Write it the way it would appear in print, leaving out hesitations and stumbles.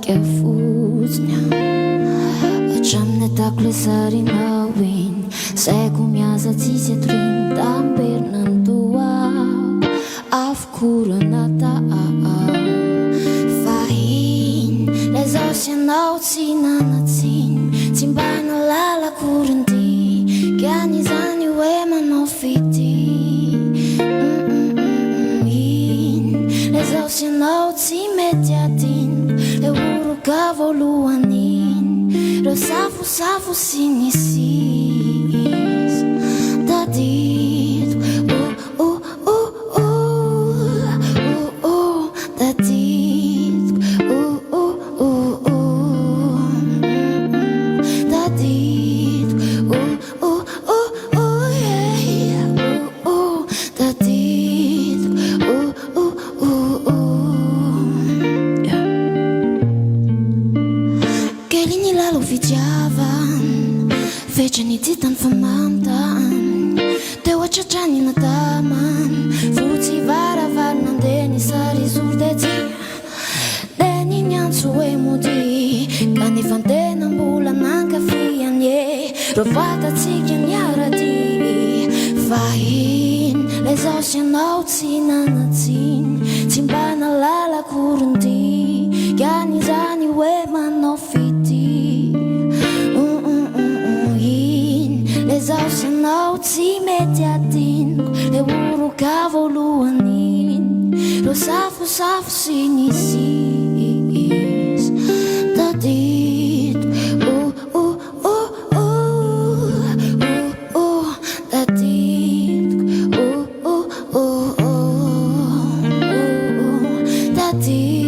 ke fuznya Qam ne ta klesari na win Se ku mjaza cice trin Tam ber në ndua Af kurën ata Fahin Lezosje në ucina në cin Cimbaj në lala kurën ti Kja një zanju e më në fiti Lezosje në ucime tjatin Le uru ka voluanin Ro safu si një sis Da dit Da dit Da dit Da dit Kelini la luvijavan Vece një ditën fëmamtan Te ua që qani në taman Fuci vara var në ndeni Sari zur dhe ti Deni njanë su e mudi Ka një fante në mbula në ka fria nje Rovata cikja njara di Fahin Lezosje në ucina në cin Cimba në lala kurën ti Kja një zani u e ma në fiti Lezosje në ucime tjatin Le uru ka voluanin Ro safu si një sis Da dit Da dit Da dit